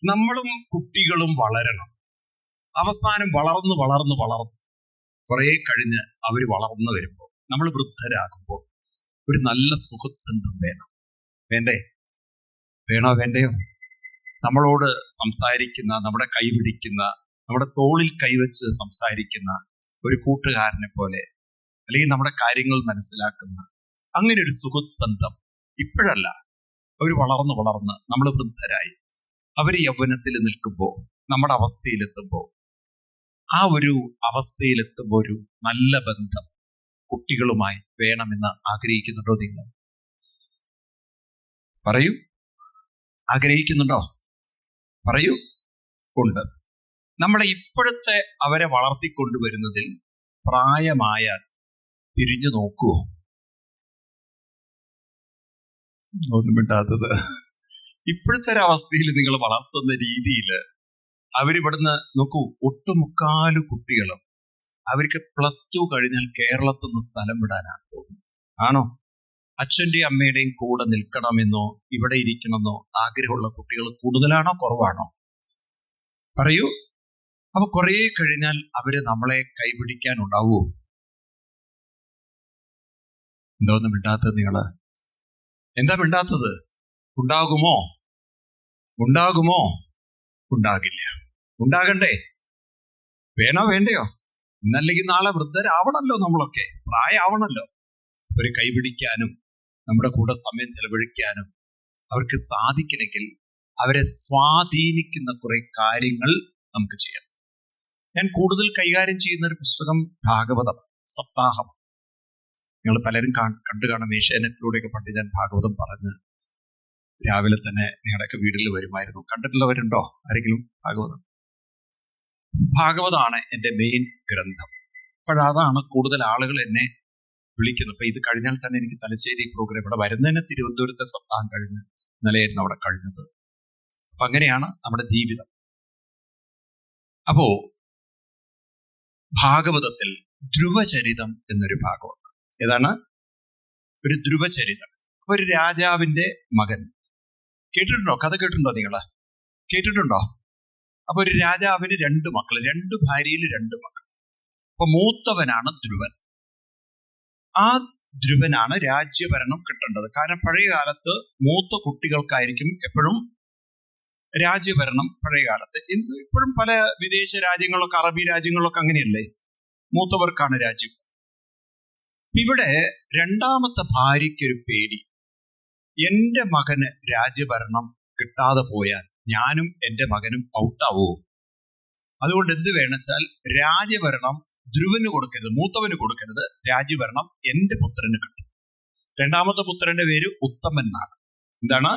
നമ്മളും കുട്ടികളും വളരണം. അവസാനം വളർന്ന് വളർന്ന് വളർന്ന് കുറെ കഴിഞ്ഞ് അവര് വളർന്നു വരുമ്പോൾ, നമ്മൾ വൃദ്ധരാകുമ്പോൾ ഒരു നല്ല സുഹൃത്തുബന്ധം വേണം. വേണ്ടേ? വേണോ വേണ്ടയോ? നമ്മളോട് സംസാരിക്കുന്ന, നമ്മുടെ കൈപിടിക്കുന്ന, നമ്മുടെ തോളിൽ കൈവച്ച് സംസാരിക്കുന്ന ഒരു കൂട്ടുകാരനെ പോലെ, അല്ലെങ്കിൽ നമ്മുടെ കാര്യങ്ങൾ മനസ്സിലാക്കുന്ന അങ്ങനെ ഒരു സുഹൃത്തുബന്ധം ഇപ്പോഴല്ല, അവർ വളർന്ന് വളർന്ന് നമ്മൾ വൃദ്ധരായി അവർ യൗവനത്തിൽ നിൽക്കുമ്പോൾ, നമ്മുടെ അവസ്ഥയിലെത്തുമ്പോൾ, ആ ഒരു അവസ്ഥയിലെത്തുമ്പോൾ ഒരു നല്ല ബന്ധം കുട്ടികളുമായി വേണമെന്ന് ആഗ്രഹിക്കുന്നുണ്ടോ? നിങ്ങൾ പറയൂ. ആഗ്രഹിക്കുന്നുണ്ടോ? പറയൂ. ഉണ്ട്. നമ്മളെ ഇപ്പോഴത്തെ അവരെ വളർത്തിക്കൊണ്ടുവരുന്നതിൽ പ്രായമായാൽ തിരിഞ്ഞു നോക്കുവോ? ഒന്നും മിണ്ടാത്തത്. ഇപ്പോഴത്തെ ഒരവസ്ഥയിൽ നിങ്ങൾ വളർത്തുന്ന രീതിയിൽ അവരിവിടുന്ന് നോക്കൂ, ഒട്ടുമുക്കാല് കുട്ടികളും അവർക്ക് +2 കഴിഞ്ഞാൽ കേരളത്തിൽ നിന്ന് സ്ഥലം വിടാനാണ് തോന്നുന്നത്. ആണോ? അച്ഛൻ്റെയും അമ്മയുടെയും കൂടെ നിൽക്കണമെന്നോ ഇവിടെ ഇരിക്കണമെന്നോ ആഗ്രഹമുള്ള കുട്ടികൾ കൂടുതലാണോ കുറവാണോ? പറയൂ. അപ്പൊ കുറെ കഴിഞ്ഞാൽ അവര് നമ്മളെ കൈപിടിക്കാനുണ്ടാവുമോ? എന്തോന്നും മിണ്ടാത്തത് നിങ്ങള്? എന്താ മിണ്ടാത്തത്? ഉണ്ടാകുമോ? ഉണ്ടാകുമോ? ഉണ്ടാകില്ല. ഉണ്ടാകണ്ടേ? വേണോ വേണ്ടയോ? ഇന്നല്ലെങ്കിൽ നാളെ വൃദ്ധരാവണല്ലോ, നമ്മളൊക്കെ പ്രായമാവണല്ലോ. ഒരു കൈപിടിക്കാനും നമ്മുടെ കൂടെ സമയം ചെലവഴിക്കാനും അവർക്ക് സാധിക്കണമെങ്കിൽ അവരെ സ്വാധീനിക്കുന്ന കുറെ കാര്യങ്ങൾ നമുക്ക് ചെയ്യാം. ഞാൻ കൂടുതൽ കൈകാര്യം ചെയ്യുന്ന ഒരു പുസ്തകം ഭാഗവതം, സപ്താഹം. നിങ്ങൾ പലരും കണ്ടു കാണുന്ന ഏഷ്യാനെറ്റിലൂടെയൊക്കെ പണ്ട് ഞാൻ ഭാഗവതം പറഞ്ഞ് രാവിലെ തന്നെ നിങ്ങളുടെയൊക്കെ വീട്ടിൽ വരുമായിരുന്നു. കണ്ടിട്ടുള്ളവരുണ്ടോ ആരെങ്കിലും ഭാഗവതം? ഭാഗവതമാണ് എൻ്റെ മെയിൻ ഗ്രന്ഥം. അപ്പോഴതാണ് കൂടുതൽ ആളുകൾ എന്നെ വിളിക്കുന്നത്. അപ്പൊ ഇത് കഴിഞ്ഞാൽ തന്നെ എനിക്ക് തലശ്ശേരി പ്രോഗ്രാം, ഇവിടെ വരുന്നതിന് തിരുവനന്തപുരത്തെ സപ്താഹം കഴിഞ്ഞ് ഇന്നലെയായിരുന്നു അവിടെ കഴിഞ്ഞത്. അപ്പൊ അങ്ങനെയാണ് നമ്മുടെ ജീവിതം. അപ്പോ ഭാഗവതത്തിൽ ധ്രുവചരിതം എന്നൊരു ഭാഗമുണ്ട്. ഏതാണ്? ഒരു ധ്രുവചരിതം. അപ്പൊ ഒരു രാജാവിന്റെ മകൻ, കേട്ടിട്ടുണ്ടോ? കഥ കേട്ടിട്ടുണ്ടോ? നിങ്ങള് കേട്ടിട്ടുണ്ടോ? അപ്പൊ ഒരു രാജാവിന് 2 മക്കൾ, 2 ഭാര്യയിൽ 2 മക്കൾ. അപ്പൊ മൂത്തവനാണ് ധ്രുവൻ. ആ ധ്രുവനാണ് രാജ്യഭരണം കിട്ടേണ്ടത്. കാരണം പഴയ കാലത്ത് മൂത്ത കുട്ടികൾക്കായിരിക്കും എപ്പോഴും രാജ്യഭരണം. പഴയ കാലത്ത്, ഇപ്പോഴും പല വിദേശ രാജ്യങ്ങളിലൊക്കെ, അറബി രാജ്യങ്ങളിലൊക്കെ അങ്ങനെയല്ലേ, മൂത്തവർക്കാണ് രാജ്യം. ഇവിടെ രണ്ടാമത്തെ ഭാര്യയ്ക്കൊരു പേടി, എന്റെ മകന് രാജ്യഭരണം കിട്ടാതെ പോയാൽ ഞാനും എന്റെ മകനും ഔട്ടാവോ? അതുകൊണ്ട് എന്ത് വേണമെച്ചാൽ രാജ്യഭരണം ധ്രുവന് കൊടുക്കരുത്, മൂത്തവന് കൊടുക്കരുത്. രാജ്യഭരണം എന്റെ പുത്രന് കിട്ടും. രണ്ടാമത്തെ പുത്രന്റെ പേര് ഉത്തമൻ എന്നാണ്. എന്താണ്?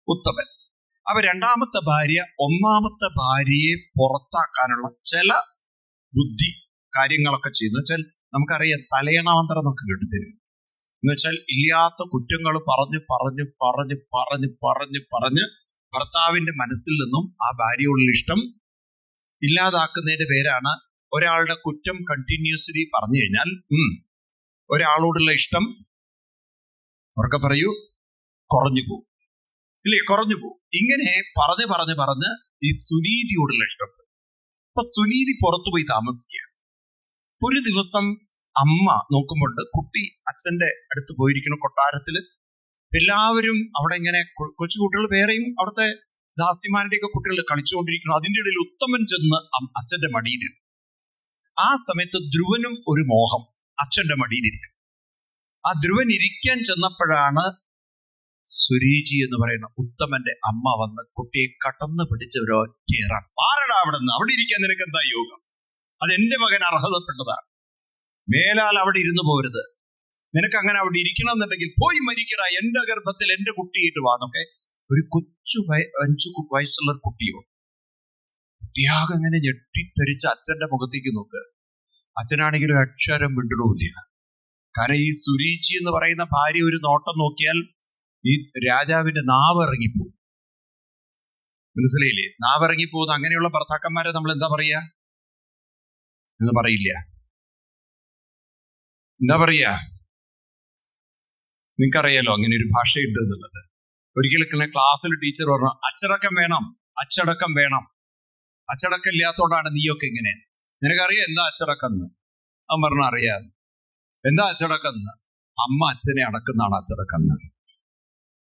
ഉത്തമൻ. അപ്പൊ രണ്ടാമത്തെ ഭാര്യ ഒന്നാമത്തെ ഭാര്യയെ പുറത്താക്കാനുള്ള ചില ബുദ്ധി കാര്യങ്ങളൊക്കെ ചെയ്തു. വെച്ചാൽ നമുക്കറിയാം, തലയണാന്തരം നമുക്ക് കേട്ടിത്തരും. എന്ന് വെച്ചാൽ ഇല്ലാത്ത കുറ്റങ്ങൾ പറഞ്ഞ് പറഞ്ഞ് പറഞ്ഞ് പറഞ്ഞ് പറഞ്ഞ് പറഞ്ഞ് ഭർത്താവിന്റെ മനസ്സിൽ നിന്നും ആ ഭാര്യയോടുള്ള ഇഷ്ടം ഇല്ലാതാക്കുന്നതിന്റെ പേരാണ്. ഒരാളുടെ കുറ്റം കണ്ടിന്യൂസ്ലി പറഞ്ഞു കഴിഞ്ഞാൽ ഒരാളോടുള്ള ഇഷ്ടം, ഉറക്കെ പറയൂ, കുറഞ്ഞു പോകും. ഇല്ലേ? കുറഞ്ഞു പോകും. ഇങ്ങനെ പറഞ്ഞ് പറഞ്ഞ് പറഞ്ഞ് ഈ സുനീതിയോടുള്ള ഇഷ്ടം. അപ്പൊ സുനീതി പുറത്തുപോയി താമസിക്കുക. ഒരു ദിവസം അമ്മ നോക്കുമ്പോൾ കുട്ടി അച്ഛന്റെ അടുത്ത് പോയിരിക്കണം കൊട്ടാരത്തില്. എല്ലാവരും അവിടെ ഇങ്ങനെ കൊച്ചു കുട്ടികൾ, വേറെയും അവിടുത്തെ ദാസിമാരുടെയൊക്കെ കുട്ടികൾ കളിച്ചുകൊണ്ടിരിക്കണം. അതിൻ്റെ ഇടയിൽ ഉത്തമൻ ചെന്ന് അച്ഛന്റെ മടിയിലിരുന്നു. ആ സമയത്ത് ധ്രുവനും ഒരു മോഹം അച്ഛന്റെ മടിയിലിരിക്കും. ആ ധ്രുവൻ ഇരിക്കാൻ ചെന്നപ്പോഴാണ് സുരീജി എന്ന് പറയുന്ന ഉത്തമന്റെ അമ്മ വന്ന് കുട്ടിയെ കടന്നു പിടിച്ച ഒരു ഒറ്റയേറാണ്. മാറടാ അവിടെ നിന്ന്, അവിടെ ഇരിക്കാൻ നിനക്ക് എന്താ യോഗം? അതെന്റെ മകൻ അർഹതപ്പെട്ടതാണ്. മേലാൽ അവിടെ ഇരുന്നു പോരുത്. നിനക്ക് അങ്ങനെ അവിടെ ഇരിക്കണം എന്നുണ്ടെങ്കിൽ പോയി മരിക്കടാ, എന്റെ ഗർഭത്തിൽ എന്റെ കുട്ടിയിട്ട് വാന്നൊക്കെ. ഒരു 5 വയസ്സുള്ള കുട്ടിയോ, കുട്ടിയാകെ അങ്ങനെ ഞെട്ടിത്തെറിച്ച് അച്ഛന്റെ മുഖത്തേക്ക് നോക്ക്. അച്ഛനാണെങ്കിൽ ഒരു അക്ഷരം വിടണമില്ല. കാരണം ഈ സുരീജി എന്ന് പറയുന്ന ഭാര്യ ഒരു നോട്ടം നോക്കിയാൽ ഈ രാജാവിന്റെ നാവ് ഇറങ്ങിപ്പോവും. മനസ്സിലായില്ലേ? നാവ് ഇറങ്ങിപ്പോകുന്ന അങ്ങനെയുള്ള ഭർത്താക്കന്മാരെ നമ്മൾ എന്താ പറയാ എന്ന് പറയില്ല. എന്താ പറയാ? നിങ്ങൾക്കറിയാലോ അങ്ങനെ ഒരു ഭാഷയുണ്ട് എന്നുള്ളത്. ഒരിക്കലും ക്ലാസ്സിൽ ടീച്ചർ പറഞ്ഞു, അച്ചടക്കം വേണം, അച്ചടക്കം വേണം. അച്ചടക്കം ഇല്ലാത്തോണ്ടാണ് നീയൊക്കെ ഇങ്ങനെ. നിനക്കറിയാം എന്താ അച്ചടക്കം എന്ന്? അവൻ പറഞ്ഞു അറിയാം. എന്താ അച്ചടക്കം എന്ന്? അമ്മ അച്ഛനെ അടക്കുന്നതാണ് അച്ചടക്കം എന്ന്.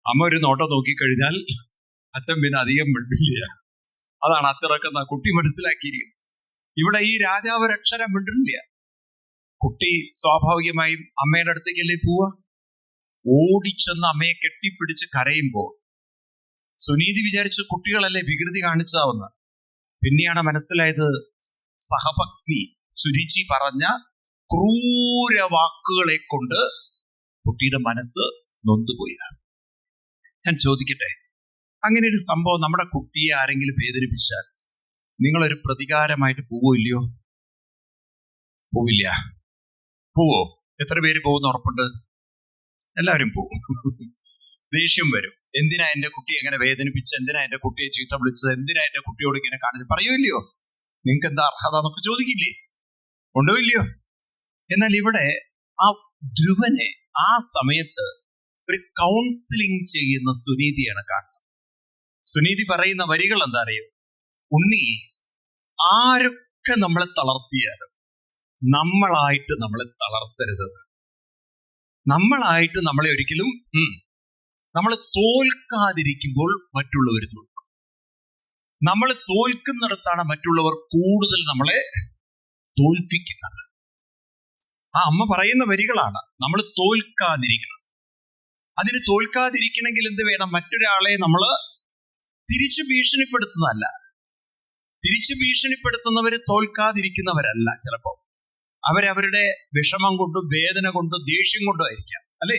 അമ്മ ഒരു നോട്ടം നോക്കിക്കഴിഞ്ഞാൽ അച്ഛൻ പിന്നെ അധികം മിണ്ടില്ല. അതാണ് അച്ചടക്കം എന്ന് കുട്ടി മനസ്സിലാക്കിയിരിക്കുന്നത്. ഇവിടെ ഈ രാജാവ് ഒരക്ഷരം മിണ്ടില്ല. കുട്ടി സ്വാഭാവികമായും അമ്മയുടെ അടുത്തേക്കല്ലേ പോവാ. ഓടിച്ചെന്ന് അമ്മയെ കെട്ടിപ്പിടിച്ച് കരയുമ്പോൾ സുനീതി വിചാരിച്ച കുട്ടികളല്ലേ വികൃതി കാണിച്ചാവുന്ന. പിന്നെയാണ് മനസ്സിലായത് സഹപത്നി സുരുചി പറഞ്ഞ ക്രൂര വാക്കുകളെ കൊണ്ട് കുട്ടിയുടെ മനസ്സ് നൊന്തുപോയി. ഞാൻ ചോദിക്കട്ടെ, അങ്ങനെ ഒരു സംഭവം നമ്മുടെ കുട്ടിയെ ആരെങ്കിലും വേദനിപ്പിച്ചാൽ നിങ്ങളൊരു പ്രതികാരമായിട്ട് പോവോ ഇല്ലയോ? പോവില്ല. പോവോ? എത്ര പേര് പോകുന്ന ഉറപ്പുണ്ട്? എല്ലാവരും പോവും. ദേഷ്യം വരും. എന്തിനാ എന്റെ കുട്ടിയെ എങ്ങനെ വേദനിപ്പിച്ച്, എന്തിനാ എന്റെ കുട്ടിയെ ചീത്ത വിളിച്ചത്, എന്തിനാ എന്റെ കുട്ടിയോട് ഇങ്ങനെ കാണിച്ചത് പറയൂല്ലയോ? നിങ്ങൾക്ക് എന്താ അർഹത എന്നൊക്കെ ചോദിക്കില്ലേ? ഉണ്ടോ ഇല്ലയോ? എന്നാൽ ഇവിടെ ആ ധ്രുവനെ ആ സമയത്ത് ഒരു കൗൺസിലിംഗ് ചെയ്യുന്ന സുനീതിയാണ് കാണുന്നത്. സുനീതി പറയുന്ന വരികൾ എന്താ അറിയോ? ഉണ്ണി, ആരൊക്കെ നമ്മളെ തളർത്തിയാലും നമ്മളായിട്ട് നമ്മളെ തളർത്തരുത്. നമ്മളായിട്ട് നമ്മളെ ഒരിക്കലും നമ്മൾ തോൽക്കാതിരിക്കുമ്പോൾ മറ്റുള്ളവർ തോൽക്കും. നമ്മൾ തോൽക്കുന്നിടത്താണ് മറ്റുള്ളവർ കൂടുതൽ നമ്മളെ തോൽപ്പിക്കുന്നത്. ആ അമ്മ പറയുന്ന വരികളാണ്. നമ്മൾ തോൽക്കാതിരിക്കണം. അതിന് തോൽക്കാതിരിക്കണമെങ്കിൽ എന്ത് വേണം? മറ്റൊരാളെ നമ്മൾ തിരിച്ചു ഭീഷണിപ്പെടുത്തുന്നതല്ല. തിരിച്ചു ഭീഷണിപ്പെടുത്തുന്നവര് തോൽക്കാതിരിക്കുന്നവരല്ല. ചിലപ്പോ അവരവരുടെ വിഷമം കൊണ്ടും വേദന കൊണ്ടും ദേഷ്യം കൊണ്ടും ആയിരിക്കാം, അല്ലേ?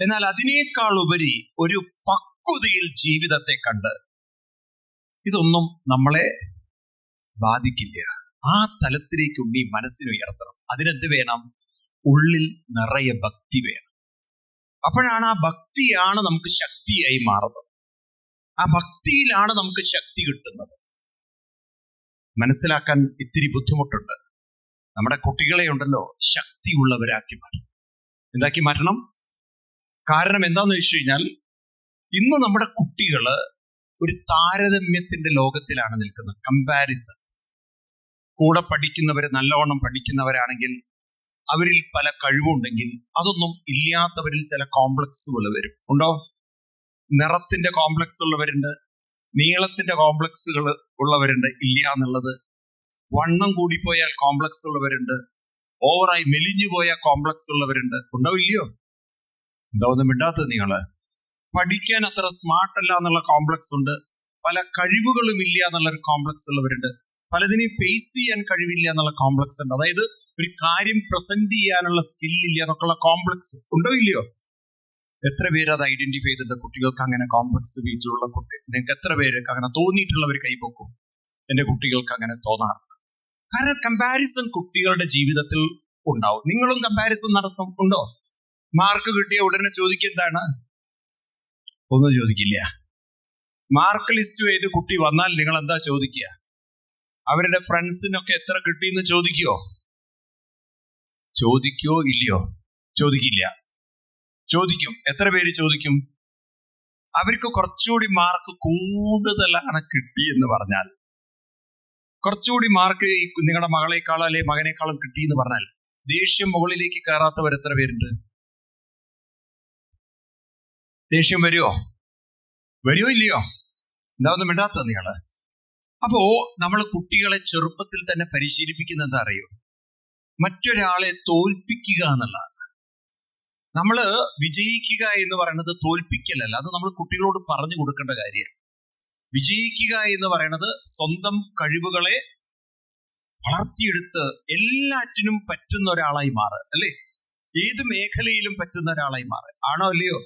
എന്നാൽ അതിനേക്കാൾ ഉപരി ഒരു പക്വതയിൽ ജീവിതത്തെ കണ്ട് ഇതൊന്നും നമ്മളെ ബാധിക്കില്ല. ആ തലത്തിലേക്ക് ഉണ്ണി മനസ്സിന് ഉയർത്തണം. അതിനെന്ത് വേണം? ഉള്ളിൽ നിറയെ ഭക്തി വേണം. അപ്പോഴാണ് ആ ഭക്തിയാണ് നമുക്ക് ശക്തിയായി മാറുന്നത്. ആ ഭക്തിയിലാണ് നമുക്ക് ശക്തി കിട്ടുന്നത്. മനസ്സിലാക്കാൻ ഇത്തിരി ബുദ്ധിമുട്ടുണ്ട്. നമ്മുടെ കുട്ടികളെ ഉണ്ടല്ലോ ശക്തിയുള്ളവരാക്കി മാറ്റണം. എന്താക്കി മാറ്റണം? കാരണം എന്താന്ന് വെച്ച് കഴിഞ്ഞാൽ ഇന്ന് നമ്മുടെ കുട്ടികള് ഒരു താരതമ്യത്തിന്റെ ലോകത്തിലാണ് നിൽക്കുന്നത്. കമ്പാരിസൺ. കൂടെ പഠിക്കുന്നവര് നല്ലവണ്ണം പഠിക്കുന്നവരാണെങ്കിൽ അവരിൽ പല കഴിവുണ്ടെങ്കിൽ അതൊന്നും ഇല്ലാത്തവരിൽ ചില കോംപ്ലക്സുകൾ വരും. ഉണ്ടോ? നിറത്തിന്റെ കോംപ്ലക്സ് ഉള്ളവരുണ്ട്, നീളത്തിന്റെ കോംപ്ലക്സുകൾ ഉള്ളവരുണ്ട്. ഇല്ല എന്നുള്ളത്. വണ്ണം കൂടിപ്പോയാൽ കോംപ്ലക്സ് ഉള്ളവരുണ്ട്, ഓവറായി മെലിഞ്ഞു പോയാൽ കോംപ്ലക്സ് ഉള്ളവരുണ്ട്. ഉണ്ടോ ഇല്ലയോ? എന്താ ഒന്നും മിണ്ടാത്തത് നിങ്ങള്? പഠിക്കാൻ അത്ര സ്മാർട്ട് അല്ല എന്നുള്ള കോംപ്ലക്സ് ഉണ്ട്. പല കഴിവുകളും ഇല്ല എന്നുള്ളൊരു കോംപ്ലക്സ് ഉള്ളവരുണ്ട്. പലതിനെയും ഫേസ് ചെയ്യാൻ കഴിവില്ല എന്നുള്ള കോംപ്ലക്സ് ഉണ്ട്. അതായത് ഒരു കാര്യം പ്രസന്റ് ചെയ്യാനുള്ള സ്കില്ലില്ല എന്നൊക്കെയുള്ള കോംപ്ലക്സ്. ഉണ്ടോ ഇല്ലയോ? എത്ര പേര് അത് ഐഡന്റിഫൈ ചെയ്തിട്ട് കുട്ടികൾക്ക് അങ്ങനെ കോംപ്ലക്സ് ഫീച്ചറുള്ള കുട്ടി? നിങ്ങൾക്ക് എത്ര പേർക്ക് അങ്ങനെ തോന്നിയിട്ടുള്ളവർ കൈപ്പൊക്കും? എന്റെ കുട്ടികൾക്ക് അങ്ങനെ തോന്നാറുണ്ട്. കാരണം കമ്പാരിസൺ കുട്ടികളുടെ ജീവിതത്തിൽ ഉണ്ടാവും. നിങ്ങളും കമ്പാരിസൺ നടത്തും. ഉണ്ടോ? മാർക്ക് കിട്ടിയ ഉടനെ ചോദിക്കുക എന്താണ്? ഒന്നും ചോദിക്കില്ല. മാർക്ക് ലിസ്റ്റ് ചെയ്ത് കുട്ടി വന്നാൽ നിങ്ങൾ എന്താ ചോദിക്കുക? അവരുടെ ഫ്രണ്ട്സിനൊക്കെ എത്ര കിട്ടിയെന്ന് ചോദിക്കോ? ചോദിക്കോ ഇല്ലയോ? ചോദിക്കില്ല. ചോദിക്കും. എത്ര പേര് ചോദിക്കും? അവർക്ക് കുറച്ചുകൂടി മാർക്ക് കൂടുതലാണ് കിട്ടിയെന്ന് പറഞ്ഞാൽ, കുറച്ചുകൂടി മാർക്ക് നിങ്ങളുടെ മകളെക്കാളോ അല്ലെ മകനേക്കാളും കിട്ടിയെന്ന് പറഞ്ഞാൽ ദേഷ്യം മുകളിലേക്ക് കയറാത്തവർ എത്ര പേരുണ്ട്? ദേഷ്യം വരുമോ? വരുമോ ഇല്ലയോ? എന്താണെന്ന് മിണ്ടാത്തത് നിങ്ങള്? അപ്പോ നമ്മൾ കുട്ടികളെ ചെറുപ്പത്തിൽ തന്നെ പരിശീലിപ്പിക്കുന്ന എന്താ അറിയോ? മറ്റൊരാളെ തോൽപ്പിക്കുക എന്നുള്ളതാണ്. നമ്മള് വിജയിക്കുക എന്ന് പറയുന്നത് തോൽപ്പിക്കലല്ല. അത് നമ്മൾ കുട്ടികളോട് പറഞ്ഞു കൊടുക്കേണ്ട കാര്യമാണ്. വിജയിക്കുക എന്ന് പറയുന്നത് സ്വന്തം കഴിവുകളെ വളർത്തിയെടുത്ത് എല്ലാറ്റിനും പറ്റുന്ന ഒരാളായി മാറുക, അല്ലേ? ഏത് മേഖലയിലും പറ്റുന്ന ഒരാളായി മാറുക. ആണോ അല്ലയോ?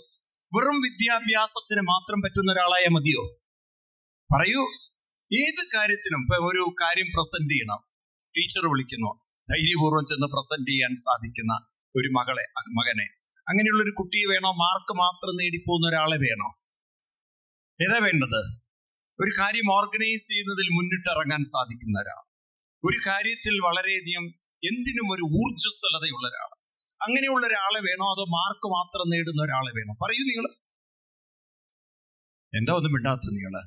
വെറും വിദ്യാഭ്യാസത്തിന് മാത്രം പറ്റുന്ന ഒരാളായാൽ മതിയോ? പറയൂ. ഏത് കാര്യത്തിനും. ഇപ്പൊ ഒരു കാര്യം പ്രസന്റ് ചെയ്യണം, ടീച്ചർ വിളിക്കുന്നു, ധൈര്യപൂർവ്വം ചെന്ന് പ്രസന്റ് ചെയ്യാൻ സാധിക്കുന്ന ഒരു മകനെ, അങ്ങനെയുള്ള ഒരു കുട്ടിയെ വേണോ? മാർക്ക് മാത്രം നേടിപ്പോകുന്ന ഒരാളെ വേണോ? ഏതാ വേണ്ടത്? ഒരു കാര്യം ഓർഗനൈസ് ചെയ്യുന്നതിൽ മുന്നിട്ടിറങ്ങാൻ സാധിക്കുന്ന ഒരാൾ, ഒരു കാര്യത്തിൽ വളരെയധികം എന്തിനും ഒരു ഊർജ്ജസ്വലതയുള്ള ഒരാൾ, അങ്ങനെയുള്ള ഒരാളെ വേണോ? അതോ മാർക്ക് മാത്രം നേടുന്ന ഒരാളെ വേണോ? പറയൂ നിങ്ങൾ. എന്താ ഒന്നും മിണ്ടാത്ത നിങ്ങള്?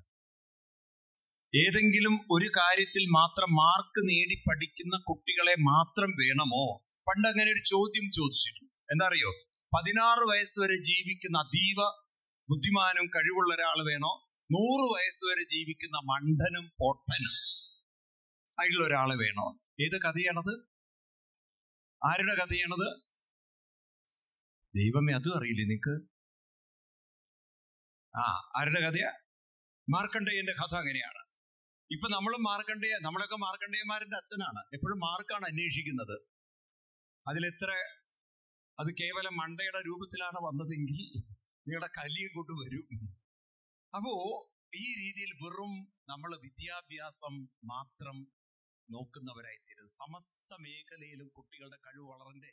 ഏതെങ്കിലും ഒരു കാര്യത്തിൽ മാത്രം മാർക്ക് നേടി പഠിക്കുന്ന കുട്ടികളെ മാത്രം വേണമോ? പണ്ട് അങ്ങനെ ഒരു ചോദ്യം ചോദിച്ചിരുന്നു. എന്താ അറിയോ? 16 വയസ്സ് വരെ ജീവിക്കുന്ന അതീവ ബുദ്ധിമാനും കഴിവുള്ള ഒരാൾ വേണോ, 100 വയസ്സ് വരെ ജീവിക്കുന്ന മണ്ടനും പൊട്ടനും ആയിട്ടുള്ള ഒരാളെ വേണോ? ഏത് കഥയാണത്? ആരുടെ കഥയാണത്? ദൈവമേ, അതും അറിയില്ലേ നിനക്ക്? ആരുടെ കഥയാ? മാർക്കണ്ഡേയന്റെ കഥ അങ്ങനെയാണ്. ഇപ്പൊ നമ്മളൊക്കെ മാർക്കണ്ഡേയന്മാരുടെ അച്ഛനാണ്. എപ്പോഴും മാർക്കാണ് അന്വേഷിക്കുന്നത്. അത് കേവലം മണ്ടയുടെ രൂപത്തിലാണ് വന്നതെങ്കിൽ നിങ്ങളുടെ കലിയെ കൊണ്ട് വരും. അപ്പോ ഈ രീതിയിൽ വെറും നമ്മൾ വിദ്യാഭ്യാസം മാത്രം നോക്കുന്നവരായി തീരും. സമസ്ത മേഖലയിലും കുട്ടികളുടെ കഴിവ് വളരണ്ടേ?